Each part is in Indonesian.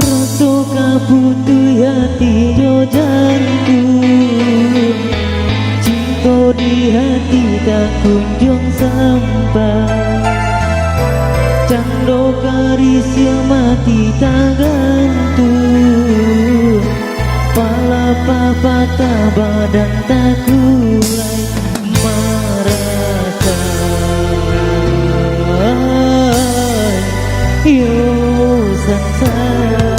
rasa kabutuh hati yo jantung, cinta di hati tak kunjung sampai, cando garis yang mati tak gantung, pala patah badan tak kulai merasa yo sansara.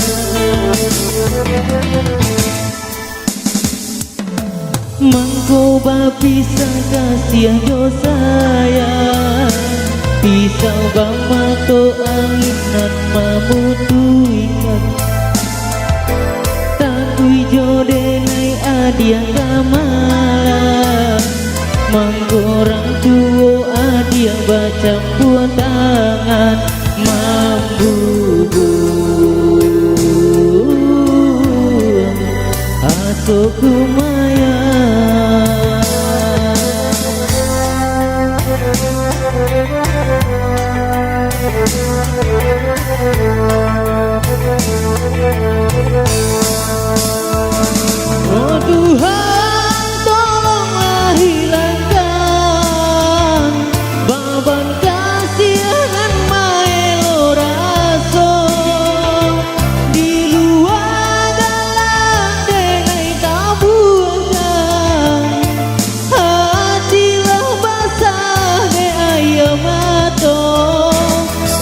Mangkoba pisah kasih yo sayang, pisau bamato anginan mamutuikan, takui jodenai adia kamala, manggorang tuo adia baca buat tangan mambubu asuku maya. Oh Tuhan, tolonglah hilangkan beban kasihan maelo raso di luar dalam denai tabukan, hatilah basah de ayam mato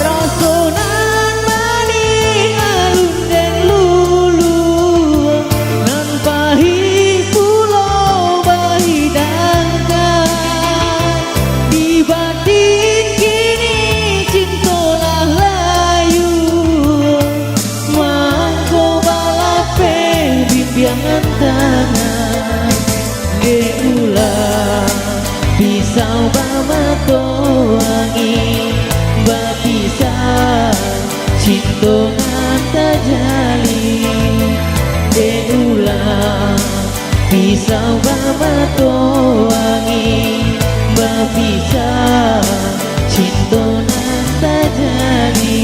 rasonan mani alun den lulu nan pahit pulau bahidangkan, di batin kini cintolah layu, mangko balape bimbingan tangan geulah pisau bamato angin bapisah cinta ngata jali deulah pisau bamato angin bapisah cinta ngata jali.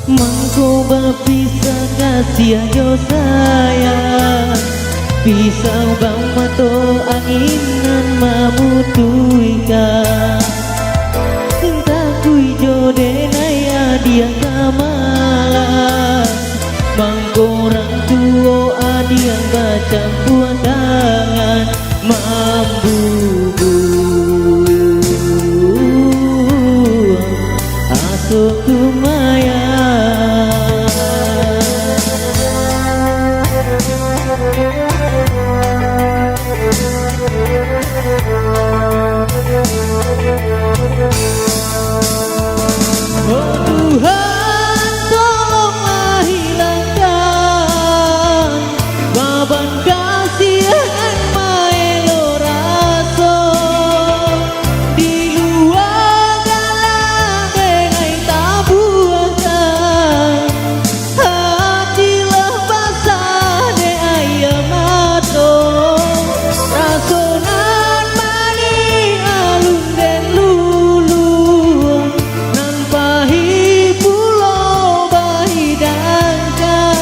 Mangko bapisah kasih yo sayang, pisau bamato anginan mamutuikan, takui jodenai adia kamala, mangkorang tuo adia baca buat tangan mambubu asuku maya. Oh Tuhan, tolonglah hilangkan beban kasihan maelo raso di luar dalam denai tabukan, hatilah basah de ayam mato rasonan mani alun den lulu nan pahit pulau bahidangkan,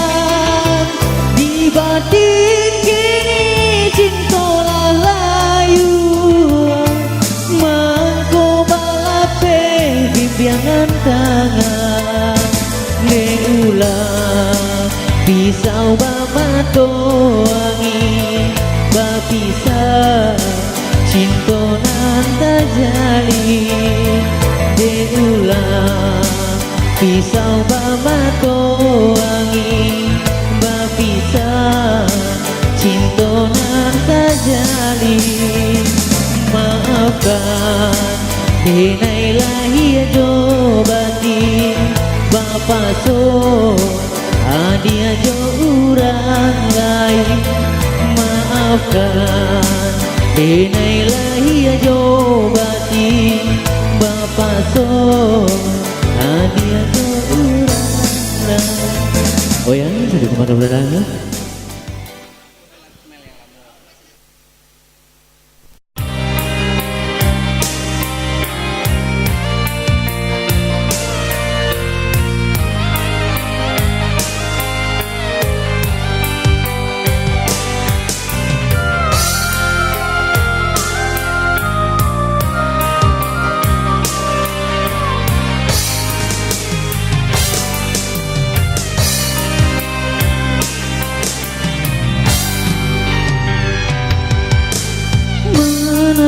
di batin kini cintolah layu, mangko balape bimbingan tangan neulah pisau bamato angin bapisah cinta nan tajali deulah pisau bamato angin bapisah cinta nan tajali maafkan denai lahir jo batin bapak so adia jo urang lain maafkan denai lahir jo batin bapak so adia jo urang lain. Oh ya, sudah kemana-mana?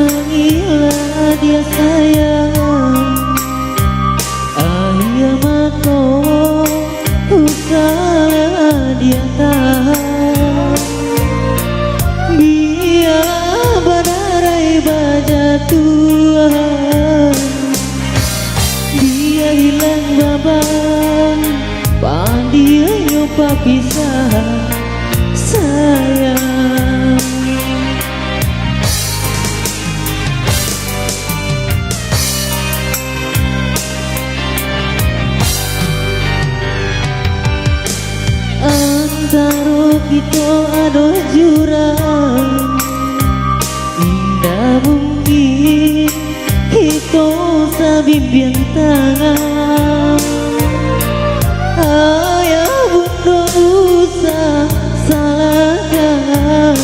Menangilah dia sayang ayah mato usaha dia tahan biar badarai baja Tuhan dia hilang babang pandia nyoba pisah sayang. Antara kita ada jurang indah mungkin kita sabimbing tangan ayah bunda usah salahkan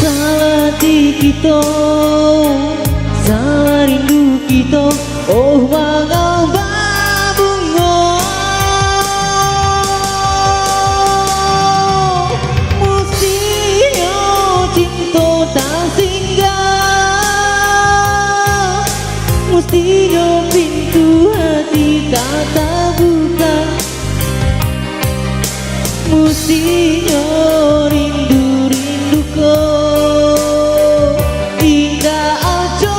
salah di kita salah rindu kita oh mengapa mestinya pintu hati tak terbuka mestinya rindu-rindu kau tidak aja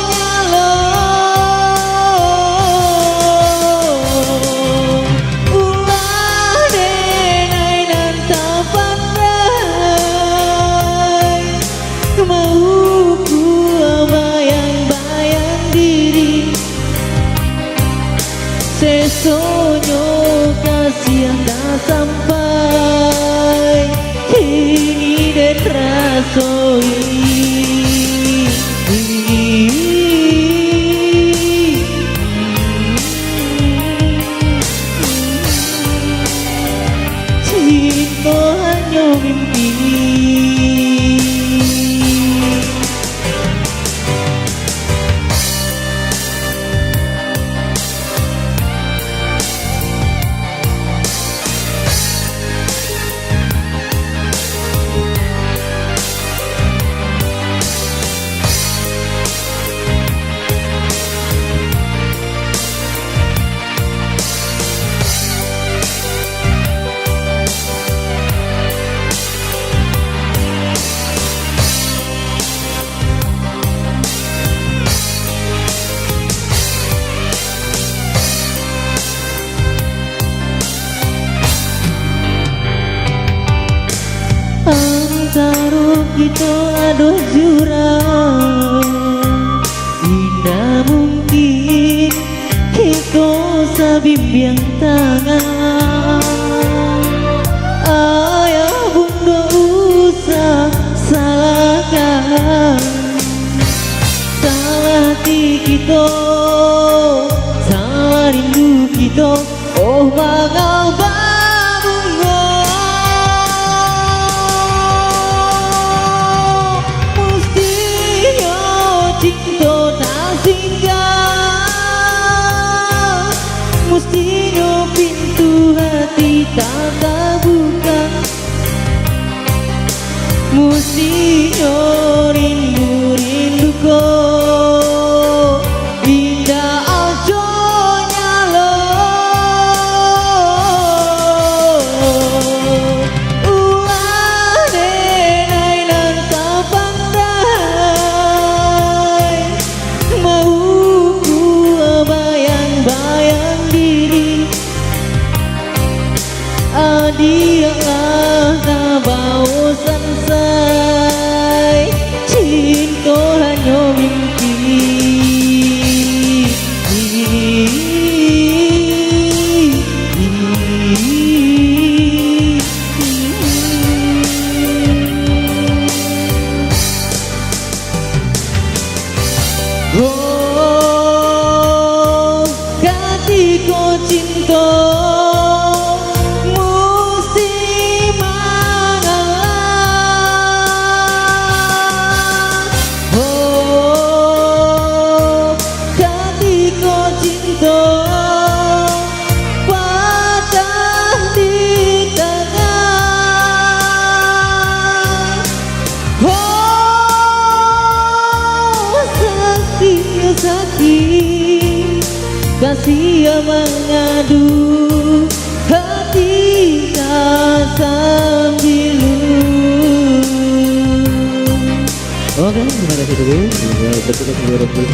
nyala ulah denai dan tak pandai mauku bayang-bayang diri sesonyo kasih tak sampai kini dan rasoi cinta hanya mimpi. Antara kita ada jurang indah mungkin kita sabimbing tangan ayah bunda usah salahkan salah di kita salah rindu kita oh mengapa mestinya pintu hati tak terbuka mestinya rindu-rindu kau indah aja nyala diamlah bau sansai, cinta hanya mimpi. Oh, ketika cinta mesti mengalah. Oh, ketika cinta patah di tengah. Oh, sakit kasih yang mengadu hati sambilu. Oke, terima kasih dulu. Bertugas di